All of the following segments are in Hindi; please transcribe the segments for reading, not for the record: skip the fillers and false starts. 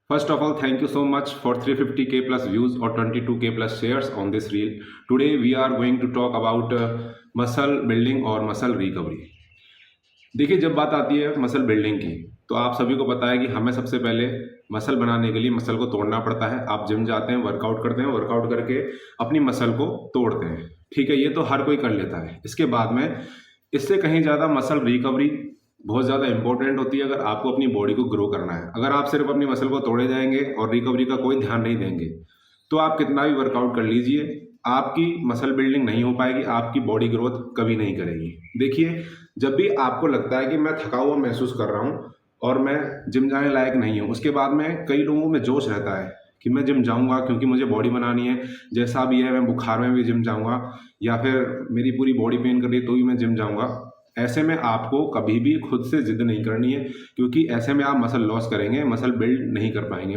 First of all, thank you so much for 350k plus views or 22k plus shares on this reel. Today we are going to talk about muscle building और muscle recovery. देखिए, जब बात आती है मसल बिल्डिंग की तो आप सभी को पता है कि हमें सबसे पहले मसल बनाने के लिए मसल को तोड़ना पड़ता है। आप जिम जाते हैं, वर्कआउट करते हैं, वर्कआउट करके अपनी मसल को तोड़ते हैं, ठीक है, ये तो हर कोई कर लेता है। इसके बाद में इससे कहीं ज़्यादा मसल रिकवरी बहुत ज़्यादा इंपॉर्टेंट होती है अगर आपको अपनी बॉडी को ग्रो करना है। अगर आप सिर्फ अपनी मसल को तोड़े जाएंगे और रिकवरी का कोई ध्यान नहीं देंगे तो आप कितना भी वर्कआउट कर लीजिए, आपकी मसल बिल्डिंग नहीं हो पाएगी, आपकी बॉडी ग्रोथ कभी नहीं करेगी। देखिए, जब भी आपको लगता है कि मैं थका हुआ महसूस कर रहा हूँ और मैं जिम जाने लायक नहीं हूँ, उसके बाद में कई लोगों में जोश रहता है कि मैं जिम जाऊँगा क्योंकि मुझे बॉडी बनानी है, जैसा भी है मैं बुखार में भी जिम जाऊँगा या फिर मेरी पूरी बॉडी पेन कर रही है तो भी मैं जिम जाऊँगा। ऐसे में आपको कभी भी खुद से जिद नहीं करनी है क्योंकि ऐसे में आप मसल लॉस करेंगे, मसल बिल्ड नहीं कर पाएंगे।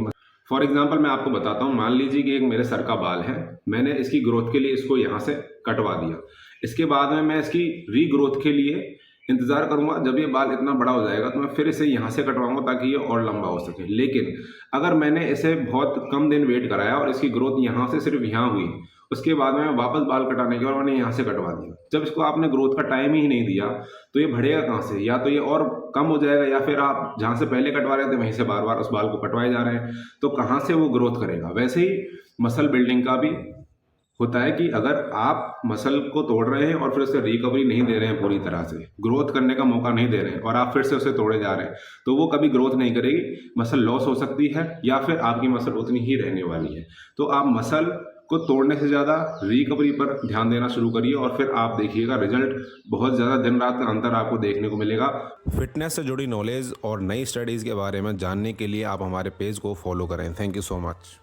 फॉर एग्जाम्पल मैं आपको बताता हूँ, मान लीजिए कि एक मेरे सर का बाल है, मैंने इसकी ग्रोथ के लिए इसको यहाँ से कटवा दिया। इसके बाद में मैं इसकी रीग्रोथ के लिए इंतज़ार करूंगा, जब ये बाल इतना बड़ा हो जाएगा तो मैं फिर इसे यहाँ से कटवाऊंगा ताकि ये और लंबा हो सके। लेकिन अगर मैंने इसे बहुत कम दिन वेट कराया और इसकी ग्रोथ यहाँ से सिर्फ यहाँ हुई, उसके बाद में वापस बाल कटाने के बाद मैंने यहाँ से कटवा दिया, जब इसको आपने ग्रोथ का टाइम ही नहीं दिया तो ये बढ़ेगा कहाँ से? या तो ये और कम हो जाएगा या फिर आप जहाँ से पहले कटवा रहे थे वहीं से बार बार उस बाल को कटवाए जा रहे हैं, तो कहाँ से वो ग्रोथ करेगा? वैसे ही मसल बिल्डिंग का भी होता है कि अगर आप मसल को तोड़ रहे हैं और फिर उसे रिकवरी नहीं दे रहे हैं, पूरी तरह से ग्रोथ करने का मौका नहीं दे रहे हैं और आप फिर से उसे तोड़े जा रहे हैं, तो वो कभी ग्रोथ नहीं करेगी, मसल लॉस हो सकती है या फिर आपकी मसल उतनी ही रहने वाली है। तो आप मसल को तोड़ने से ज़्यादा रिकवरी पर ध्यान देना शुरू करिए और फिर आप देखिएगा रिजल्ट बहुत ज़्यादा दिन रात का अंतर आपको देखने को मिलेगा। फिटनेस से जुड़ी नॉलेज और नई स्टडीज़ के बारे में जानने के लिए आप हमारे पेज को फॉलो करें। Thank you so much.